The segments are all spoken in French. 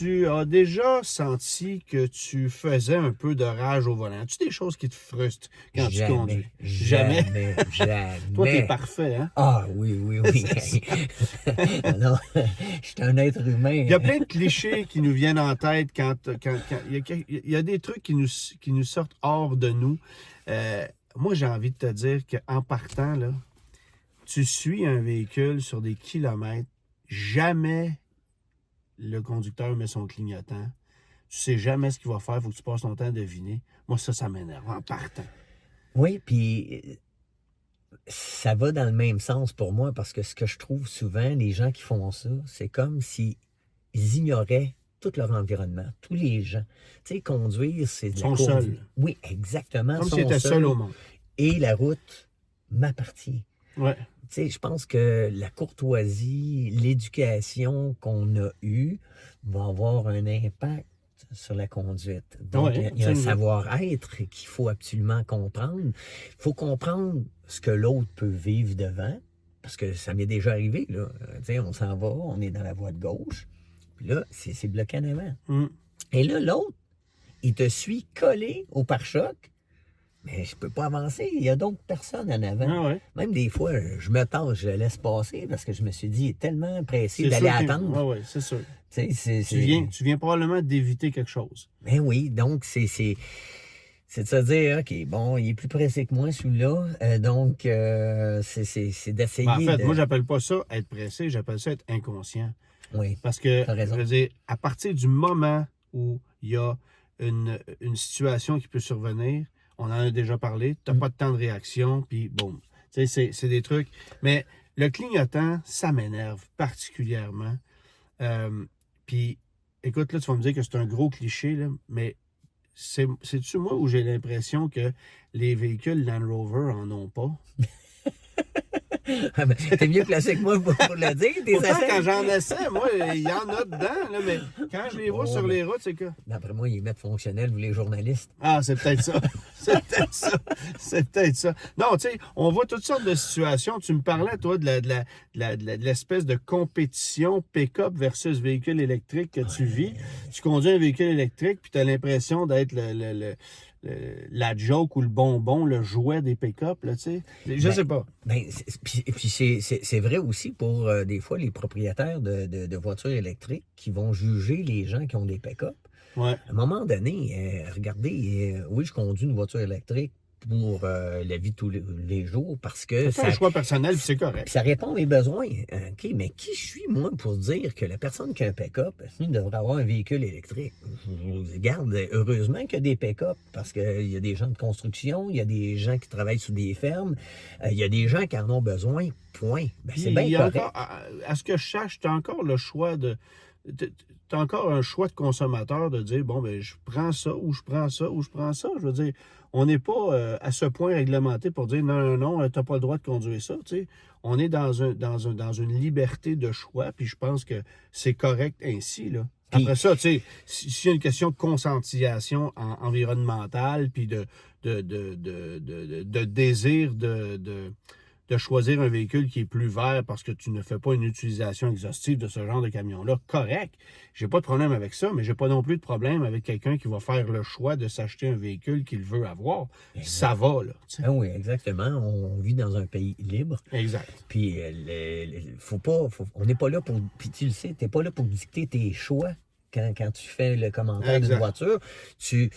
tu as déjà senti que tu faisais un peu de rage au volant? As-tu des choses qui te frustrent quand tu conduis? Jamais. Toi, t'es parfait, hein? Ah oui. C'est ça. Non, je suis un être humain. Il y a plein de clichés qui nous viennent en tête il y a des trucs qui nous sortent hors de nous. Moi, j'ai envie de te dire qu'en partant, là, tu suis un véhicule sur des kilomètres, jamais le conducteur met son clignotant. Tu sais jamais ce qu'il va faire, il faut que tu passes ton temps à deviner. Moi, ça m'énerve en partant. Oui, puis ça va dans le même sens pour moi parce que ce que je trouve souvent, les gens qui font ça, c'est comme s'ils ignoraient tout leur environnement, tous les gens. Tu sais, conduire, c'est de Ils la sont conduite. seuls. Oui, exactement. Comme sont s'ils étaient seuls au monde. Et la route m'appartient. Ouais. Tu sais, je pense que la courtoisie, l'éducation qu'on a eue va avoir un impact sur la conduite. Donc, Ouais, il y a un absolument. savoir-être qu'il faut absolument comprendre. Il faut comprendre ce que l'autre peut vivre devant, parce que ça m'est déjà arrivé, là. Tu sais, on s'en va, on est dans la voie de gauche, puis là, c'est bloqué en avant. Mm. Et là, l'autre, il te suit collé au pare-choc, mais je peux pas avancer. Il y a d'autres personnes en avant. Ah ouais. Même des fois, je me tente, je laisse passer parce que je me suis dit, il est tellement pressé C'est d'aller sûr attendre. Oui, c'est sûr. Tu sais, Tu viens probablement d'éviter quelque chose. Ben oui, donc c'est de se dire, OK, bon, il est plus pressé que moi, celui-là. Donc, c'est d'essayer Ben, en fait, de... moi, j'appelle pas ça être pressé, j'appelle ça être inconscient. Oui, Parce que, t'as raison. je veux dire, à partir du moment où il y a une situation qui peut survenir, on en a déjà parlé, tu n'as pas de temps de réaction, puis boum. Tu sais, c'est des trucs. Mais le clignotant, ça m'énerve particulièrement. Puis, écoute, là, tu vas me dire que c'est un gros cliché, là, mais c'est-tu moi où j'ai l'impression que les véhicules Land Rover en ont pas? Ah ben, t'es mieux placé que moi pour le dire. Tes Pourtant, essais. quand j'en essaie, moi, il y en a dedans, là, mais quand je les vois Oh, sur mais- les routes, c'est que... D'après moi, ils mettent fonctionnel ou les journalistes. Ah, c'est peut-être ça. C'est peut-être ça. C'est peut-être ça. Non, tu sais, on voit toutes sortes de situations. Tu me parlais, toi, de l'espèce de compétition pick-up versus véhicule électrique que tu vis. Tu conduis un véhicule électrique, puis tu as l'impression d'être la joke ou le bonbon, le jouet des pick-up, là, tu sais. Je sais pas. Ben, puis c'est vrai aussi pour des fois les propriétaires de voitures électriques qui vont juger les gens qui ont des pick-up. Ouais. À un moment donné, regardez, oui, je conduis une voiture électrique pour la vie de tous les jours parce que C'est un choix personnel, puis c'est correct. ça répond à mes besoins. OK, mais qui je suis, moi, pour dire que la personne qui a un pick-up devrait avoir un véhicule électrique? Je regarde, heureusement qu'il y a des pick-up parce qu'il y a des gens de construction, il y a des gens qui travaillent sur des fermes, il y a des gens qui en ont besoin, point. Ben, c'est bien Il y a correct. encore, à ce que je sache, tu as encore le choix de. Tu as encore un choix de consommateur de dire, bon, ben, je prends ça, ou je prends ça, ou je prends ça. Je veux dire, on n'est pas à ce point réglementé pour dire, non, tu n'as pas le droit de conduire ça. Tu sais. On est dans une liberté de choix, puis je pense que c'est correct ainsi, là. Puis- Après ça, tu sais, s'il y a une question de conscientisation environnementale, puis de désir de choisir un véhicule qui est plus vert parce que tu ne fais pas une utilisation exhaustive de ce genre de camion-là, correct. J'ai pas de problème avec ça, mais j'ai pas non plus de problème avec quelqu'un qui va faire le choix de s'acheter un véhicule qu'il veut avoir. Ça va, là. Tu sais. Ah oui, exactement. On vit dans un pays libre. Exact. Puis, on n'est pas là pour. Puis, tu le sais, tu n'es pas là pour dicter tes choix quand tu fais le commentaire d'une Exact. voiture. Tu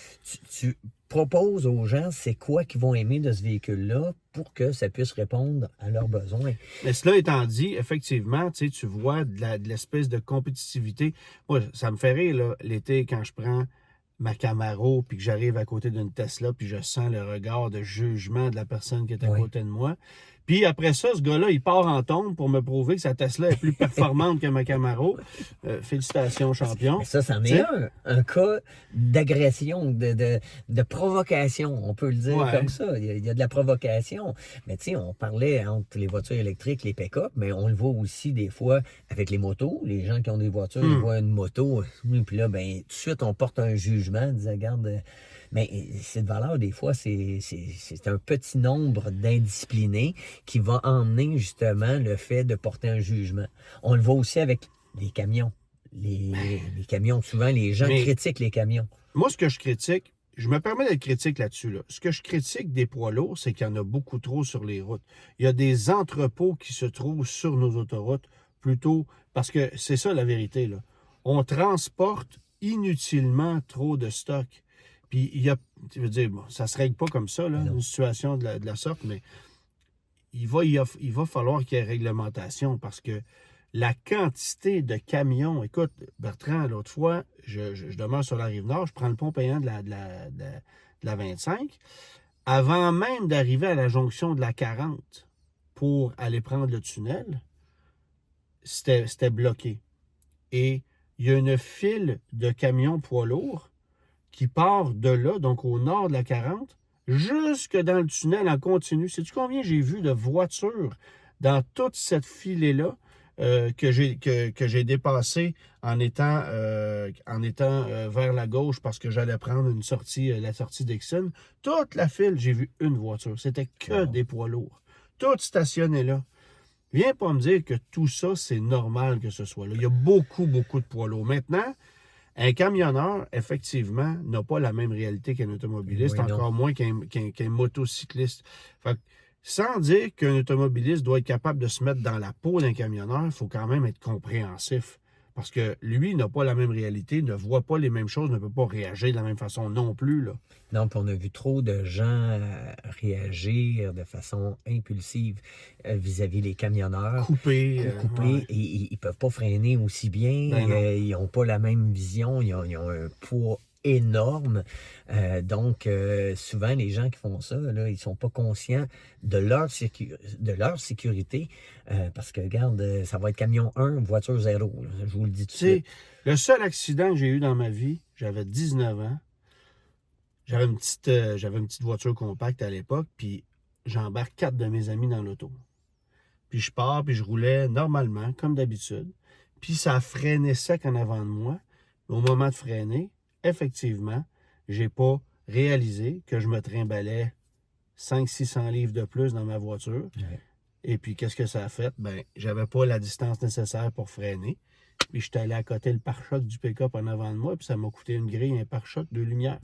proposes aux gens c'est quoi qu'ils vont aimer de ce véhicule-là pour que ça puisse répondre à leurs besoins. Mais cela étant dit, effectivement, tu vois de l'espèce de compétitivité. Moi, ça me fait rire, là, l'été, quand je prends ma Camaro, puis que j'arrive à côté d'une Tesla, puis je sens le regard de jugement de la personne qui est à Oui. côté de moi. Puis après ça, ce gars-là, il part en tombe pour me prouver que sa Tesla est plus performante que ma Camaro. Félicitations, champion. Mais ça, c'en T'sais? est un cas d'agression, de provocation, on peut le dire Ouais. comme ça. Il y a de la provocation. Mais tu sais, on parlait entre les voitures électriques, les pick-up, mais on le voit aussi des fois avec les motos. Les gens qui ont des voitures, ils voient une moto, puis là, ben, tout de suite, on porte un jugement, disant, regarde, mais cette valeur, des fois, c'est un petit nombre d'indisciplinés qui va emmener justement le fait de porter un jugement. On le voit aussi avec les camions. les camions. Souvent, les gens Mais- critiquent les camions. Moi, ce que je critique, je me permets d'être critique là-dessus. Là. Ce que je critique des poids lourds, c'est qu'il y en a beaucoup trop sur les routes. Il y a des entrepôts qui se trouvent sur nos autoroutes, plutôt parce que c'est ça la vérité. Là. On transporte inutilement trop de stock. Puis il y a, tu veux dire, bon, ça se règle pas comme ça, là, Non. une situation de la sorte, mais il va falloir qu'il y ait réglementation parce que la quantité de camions, écoute, Bertrand, l'autre fois, je demeure sur la Rive-Nord, je prends le pont payant de la 25. Avant même d'arriver à la jonction de la 40 pour aller prendre le tunnel, c'était bloqué. Et il y a une file de camions poids lourds qui part de là, donc au nord de la 40, jusque dans le tunnel en continu. Sais-tu combien j'ai vu de voitures dans toute cette filée-là que j'ai dépassé en étant vers la gauche parce que j'allais prendre une sortie, la sortie Dixon. Toute la file, j'ai vu une voiture. C'était que Wow. des poids lourds. Tout stationné là. Viens pas me dire que tout ça, c'est normal que ce soit là. Il y a beaucoup, beaucoup de poids lourds. Maintenant, un camionneur, effectivement, n'a pas la même réalité qu'un automobiliste, Oui, non. encore moins qu'un motocycliste. Fait que, sans dire qu'un automobiliste doit être capable de se mettre dans la peau d'un camionneur, il faut quand même être compréhensif. Parce que lui n'a pas la même réalité, ne voit pas les mêmes choses, ne peut pas réagir de la même façon non plus. Là. Non, puis on a vu trop de gens réagir de façon impulsive vis-à-vis les camionneurs. Coupé. Coupés, Ouais. et ils ne peuvent pas freiner aussi bien. Ben non. Ils n'ont pas la même vision. Ils ont un poids énorme. Donc, souvent, les gens qui font ça, là, ils ne sont pas conscients de leur sécurité. Parce que, regarde, ça va être camion 1, voiture 0. Là, je vous le dis tout de Tu sais, suite. le seul accident que j'ai eu dans ma vie, j'avais 19 ans. J'avais une petite voiture compacte à l'époque, puis j'embarque 4 de mes amis dans l'auto. Puis je pars, puis je roulais normalement, comme d'habitude. Puis ça freinait sec en avant de moi. Mais au moment de freiner, effectivement, j'ai pas réalisé que je me trimballais 500-600 livres de plus dans ma voiture. Ouais. Et puis, qu'est-ce que ça a fait? Ben, j'avais pas la distance nécessaire pour freiner. Puis, j'étais allé à côté le pare-choc du pick-up en avant de moi, puis ça m'a coûté une grille, un pare-choc, 2 lumières.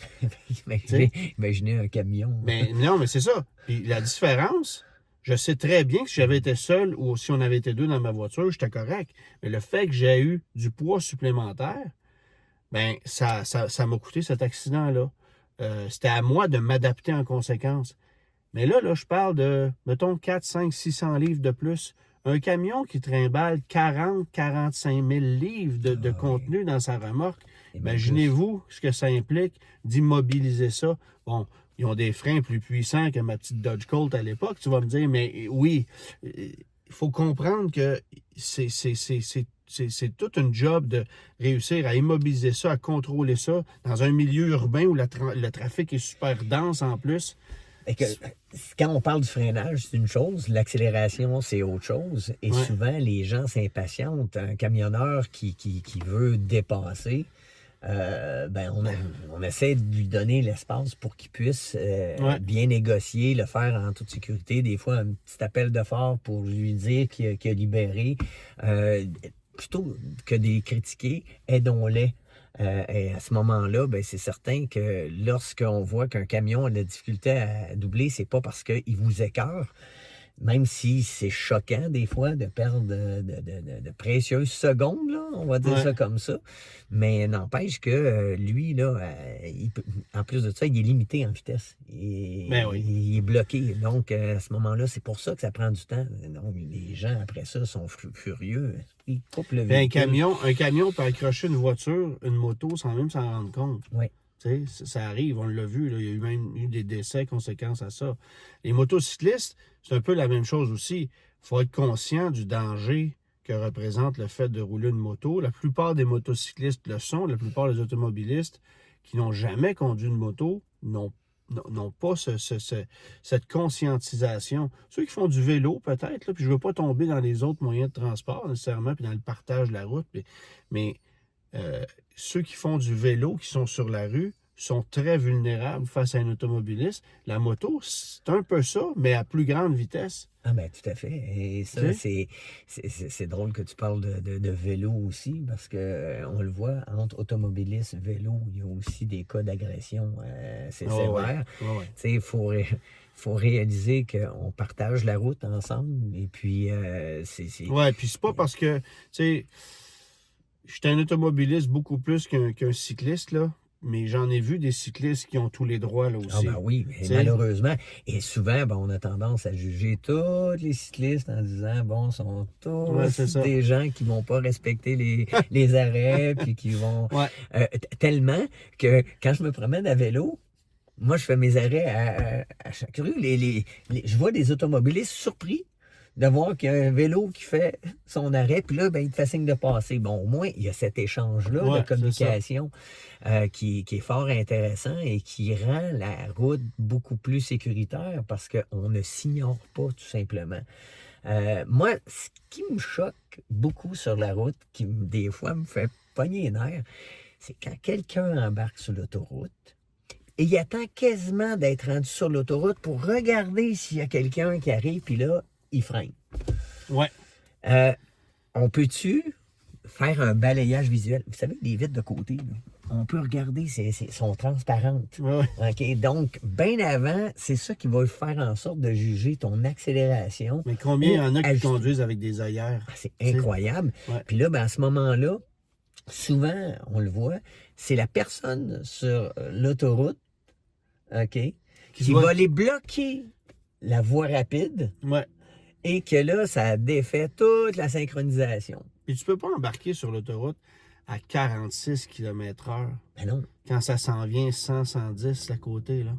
Imaginez un camion. Mais non, mais c'est ça. Puis, la différence, je sais très bien que si j'avais été seul ou si on avait été deux dans ma voiture, j'étais correct. Mais le fait que j'ai eu du poids supplémentaire, ben, ça m'a coûté cet accident-là. C'était à moi de m'adapter en conséquence. Mais là, je parle de, mettons, 4, 5, 600 livres de plus. Un camion qui trimballe 40, 45 000 livres de Ah oui. contenu dans sa remorque. Et même Imaginez-vous ce que ça implique d'immobiliser ça. Bon, ils ont des freins plus puissants que ma petite Dodge Colt à l'époque, tu vas me dire, mais oui, il faut comprendre que c'est tout un job de réussir à immobiliser ça, à contrôler ça dans un milieu urbain où le trafic est super dense en plus. Fait que, quand on parle du freinage, c'est une chose, l'accélération, c'est autre chose. Et Ouais. souvent, les gens s'impatientent. Un camionneur qui veut dépasser, ben on essaie de lui donner l'espace pour qu'il puisse Ouais. bien négocier, le faire en toute sécurité. Des fois, un petit appel de phare pour lui dire qu'il a libéré. Plutôt que de les critiquer, aidons-les. Et à ce moment-là, ben, c'est certain que lorsqu'on voit qu'un camion a de la difficulté à doubler, c'est pas parce qu'il vous écœure, même si c'est choquant des fois de perdre de précieuses secondes, là, on va dire Ouais. ça comme ça. Mais n'empêche que lui, là, en plus de ça, il est limité en vitesse. Ben oui. Il est bloqué. Donc, à ce moment-là, c'est pour ça que ça prend du temps. Donc, les gens, après ça, sont furieux. Ils coupent le Ben, véhicule. un camion peut accrocher une voiture, une moto, sans même s'en rendre compte. Oui. Tu sais, ça arrive, on l'a vu, là, il y a eu même eu des décès conséquences à ça. Les motocyclistes, c'est un peu la même chose aussi. Il faut être conscient du danger que représente le fait de rouler une moto. La plupart des motocyclistes le sont, la plupart des automobilistes qui n'ont jamais conduit une moto n'ont pas cette conscientisation. Ceux qui font du vélo, peut-être, là, puis je ne veux pas tomber dans les autres moyens de transport nécessairement, puis dans le partage de la route, mais ceux qui font du vélo, qui sont sur la rue, sont très vulnérables face à un automobiliste. La moto, c'est un peu ça, mais à plus grande vitesse. Ah ben tout à fait. Et ça, c'est drôle que tu parles de vélo aussi, parce que on le voit, entre automobilistes, vélo, il y a aussi des cas d'agression c'est sévère. Ouais. Tu sais, faut réaliser qu'on partage la route ensemble, et puis Ouais, puis c'est pas parce que, tu sais, je suis un automobiliste beaucoup plus qu'un cycliste, là. Mais j'en ai vu des cyclistes qui ont tous les droits, là, Ah aussi. ben oui, mais T'sais? malheureusement. Et souvent, ben, on a tendance à juger tous les cyclistes en disant, bon, sont Ouais, c'est tous ça. des gens qui vont pas respecter les arrêts, puis qui vont... Ouais. Tellement que quand je me promène à vélo, moi, je fais mes arrêts à chaque rue. Je vois des automobilistes surpris de voir qu'il y a un vélo qui fait son arrêt, puis là, ben, il te fait signe de passer. Bon, au moins, il y a cet échange-là Ouais, de communication qui est fort intéressant et qui rend la route beaucoup plus sécuritaire parce qu'on ne s'ignore pas, tout simplement. Moi, ce qui me choque beaucoup sur la route, qui des fois me fait pogner les nerfs, c'est quand quelqu'un embarque sur l'autoroute et il attend quasiment d'être rendu sur l'autoroute pour regarder s'il y a quelqu'un qui arrive, puis là, il freine. Ouais. On peut-tu faire un balayage visuel? Vous savez, les vitres de côté, là, on peut regarder, sont transparentes. Ouais. OK? Donc, bien avant, c'est ça qui va faire en sorte de juger ton accélération. Mais combien il y en a qui ajuster. conduisent avec des œillères? Ah, c'est incroyable. Ouais. Puis là, ben, à ce moment-là, souvent, on le voit, c'est la personne sur l'autoroute, OK, qui va les bloquer la voie rapide. Ouais. Et que là, ça défait toute la synchronisation. Puis tu peux pas embarquer sur l'autoroute à 46 km/h Ben non. quand ça s'en vient 100, 110 à côté, là.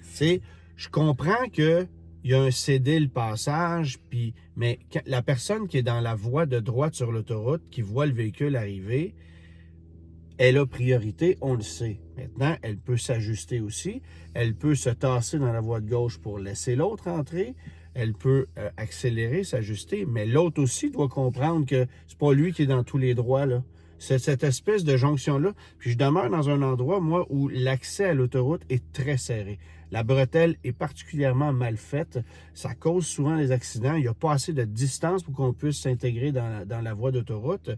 Tu sais, je comprends que il y a un cédé le passage, puis mais la personne qui est dans la voie de droite sur l'autoroute, qui voit le véhicule arriver, elle a priorité, on le sait. Maintenant, elle peut s'ajuster aussi. Elle peut se tasser dans la voie de gauche pour laisser l'autre entrer. Elle peut accélérer, s'ajuster, mais l'autre aussi doit comprendre que c'est pas lui qui est dans tous les droits, là. C'est cette espèce de jonction-là. Puis je demeure dans un endroit, moi, où l'accès à l'autoroute est très serré. La bretelle est particulièrement mal faite. Ça cause souvent des accidents. Il n'y a pas assez de distance pour qu'on puisse s'intégrer dans la voie d'autoroute.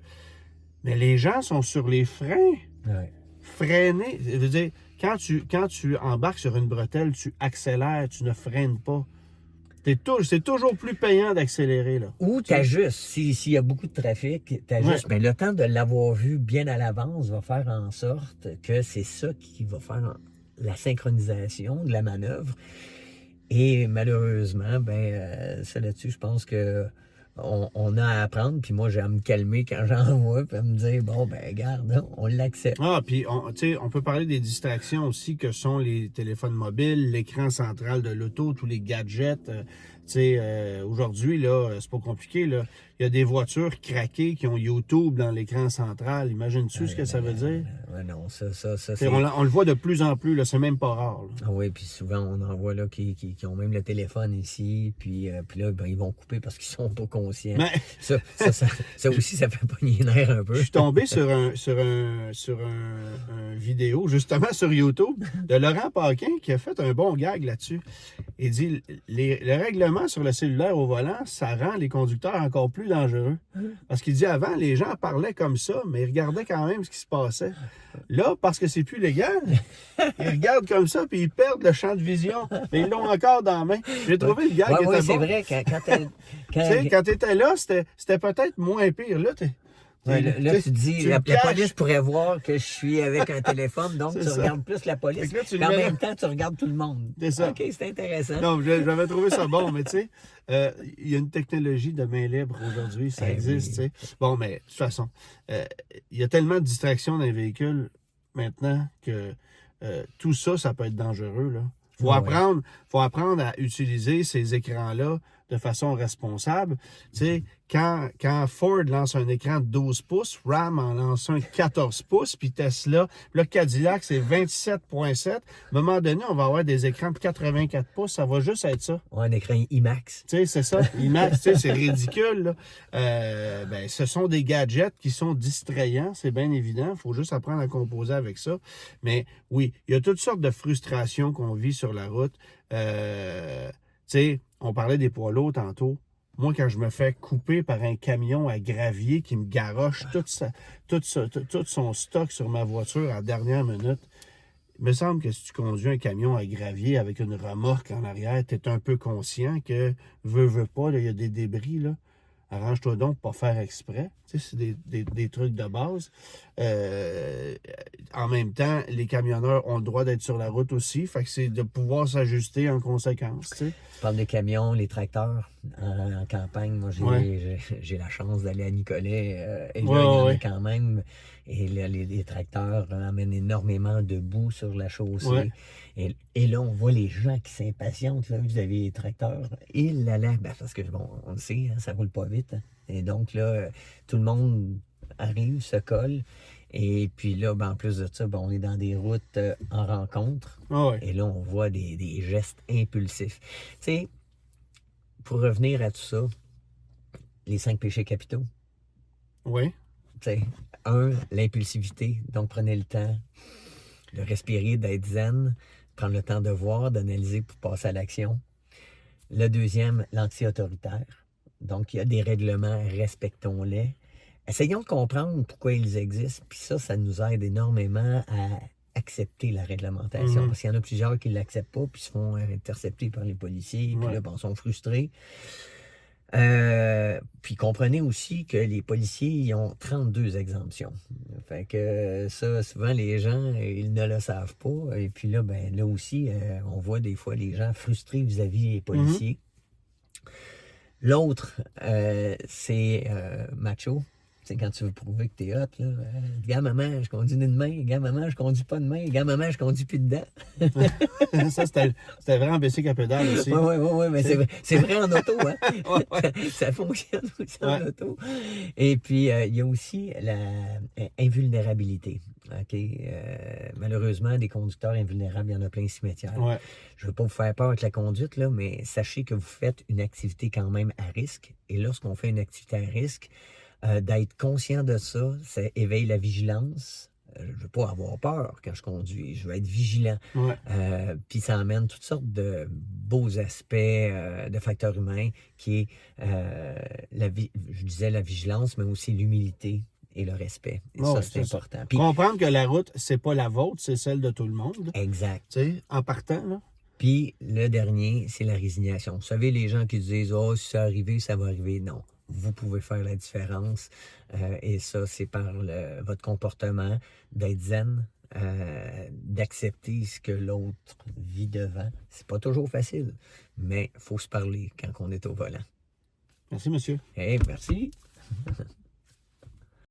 Mais les gens sont sur les freins. Ouais. Freiner, je veux dire, quand tu embarques sur une bretelle, tu accélères, tu ne freines pas. C'est toujours plus payant d'accélérer, là. Ou t'ajustes. S'il y a beaucoup de trafic, t'ajustes. Ouais. Mais le temps de l'avoir vu bien à l'avance va faire en sorte que c'est ça qui va faire la synchronisation de la manœuvre. Et malheureusement, ça là-dessus, je pense que on a à apprendre. Puis moi, j'ai à me calmer quand j'en vois, puis à me dire, bon, ben regarde, on l'accepte. Ah, puis on peut parler des distractions aussi que sont les téléphones mobiles, l'écran central de l'auto, tous les gadgets. Aujourd'hui, là, c'est pas compliqué, là. Il y a des voitures craquées qui ont YouTube dans l'écran central. Imagines-tu ce que ça veut dire? Non, ça c'est... On le voit de plus en plus, là. C'est même pas rare, là. Ah oui, puis souvent, on en voit là qui ont même le téléphone ici, puis là, ben, ils vont couper parce qu'ils sont pas conscients. Mais... Ça aussi, ça fait pogner les nerfs un peu. Je suis tombé sur un vidéo, justement sur YouTube, de Laurent Paquin qui a fait un bon gag là-dessus. Il dit, le règlement sur le cellulaire au volant, ça rend les conducteurs encore plus dangereux. Parce qu'il dit, avant, les gens parlaient comme ça, mais ils regardaient quand même ce qui se passait. Là, parce que c'est plus légal, ils regardent comme ça, puis ils perdent le champ de vision. Mais ils l'ont encore dans la main. J'ai trouvé le gag qui était bon. C'est vrai, Quand tu étais là, c'était peut-être moins pire. Là, là, tu dis, la police pourrait voir que je suis avec un téléphone, donc tu regardes plus la police. Là, en même temps, tu regardes tout le monde. C'est ça. OK, c'est intéressant. Non, j'avais trouvé ça bon, mais tu sais, il y a une technologie de main libre aujourd'hui, ça existe, tu sais. Bon, mais de toute façon, il y a tellement de distractions dans les véhicules maintenant que tout ça, ça peut être dangereux, là. Faut apprendre à utiliser ces écrans-là de façon responsable. Tu sais, quand Ford lance un écran de 12 pouces, Ram en lance un de 14 pouces, puis Tesla, le Cadillac, c'est 27,7. À un moment donné, on va avoir des écrans de 84 pouces, ça va juste être ça. Un écran IMAX. Tu sais, c'est ça. IMAX, tu sais, c'est ridicule, là. Ben, ce sont des gadgets qui sont distrayants, c'est bien évident. Il faut juste apprendre à composer avec ça. Mais oui, il y a toutes sortes de frustrations qu'on vit sur la route. Tu sais, on parlait des poids lourds tantôt. Moi, quand je me fais couper par un camion à gravier qui me garoche tout son stock sur ma voiture à la dernière minute, il me semble que si tu conduis un camion à gravier avec une remorque en arrière, tu es un peu conscient que, veux pas, il y a des débris, là. Arrange-toi donc pour pas faire exprès. Tu sais, c'est des trucs de base. En même temps, les camionneurs ont le droit d'être sur la route aussi. Fait que c'est de pouvoir s'ajuster en conséquence. Tu sais. Tu parles des camions, les tracteurs en campagne. Moi, j'ai la chance d'aller à Nicolet. Et là, il y en a quand même. Et là, les tracteurs amènent énormément de boue sur la chaussée. Ouais. Et là, on voit les gens qui s'impatientent là, vis-à-vis des tracteurs. Et là, parce que, bon, on le sait, hein, ça roule pas vite. Hein. Et donc, là, tout le monde arrive, se colle. Et puis là, en plus de ça, on est dans des routes en rencontre. Ouais. Et là, on voit des gestes impulsifs. Tu sais, pour revenir à tout ça, les 5 péchés capitaux. Oui. Tu sais, 1, l'impulsivité. Donc, prenez le temps de respirer, d'être zen, prendre le temps de voir, d'analyser pour passer à l'action. Le deuxième, l'anti-autoritaire. Donc, il y a des règlements, respectons-les. Essayons de comprendre pourquoi ils existent, puis ça nous aide énormément à accepter la réglementation, parce qu'il y en a plusieurs qui ne l'acceptent pas, puis se font intercepter par les policiers, puis là, ils sont frustrés. Puis comprenez aussi que les policiers, ils ont 32 exemptions. Fait que ça, souvent, les gens, ils ne le savent pas. Et puis là, là aussi, on voit des fois les gens frustrés vis-à-vis des policiers. L'autre, c'est macho. C'est quand tu veux prouver que t'es hot, là. Gars, maman, je conduis d'une main. Gars, maman, je conduis pas de main. Gars, maman, je conduis plus dedans. Ça, c'était vrai en bicycle à pédale aussi. Oui, mais c'est vrai en auto, hein. Ça fonctionne aussi en auto. Et puis, il y a aussi la invulnérabilité. OK? Malheureusement, des conducteurs invulnérables, il y en a plein cimetières. Ouais. Je ne veux pas vous faire peur avec la conduite, là, mais sachez que vous faites une activité quand même à risque. Et lorsqu'on fait une activité à risque, d'être conscient de ça, ça éveille la vigilance. Je ne veux pas avoir peur quand je conduis, je veux être vigilant. Ouais. Puis ça amène toutes sortes de beaux aspects de facteurs humains qui est, je disais la vigilance, mais aussi l'humilité et le respect. Et ça, c'est important. Puis, comprendre que la route, c'est pas la vôtre, c'est celle de tout le monde. Exact. Tu sais, en partant, là. Puis le dernier, c'est la résignation. Vous savez, les gens qui disent « Oh, si ça arrive, ça va arriver », non. Vous pouvez faire la différence. Et ça, c'est par votre comportement, d'être zen, d'accepter ce que l'autre vit devant. C'est pas toujours facile, mais il faut se parler quand on est au volant. Merci, monsieur. Merci.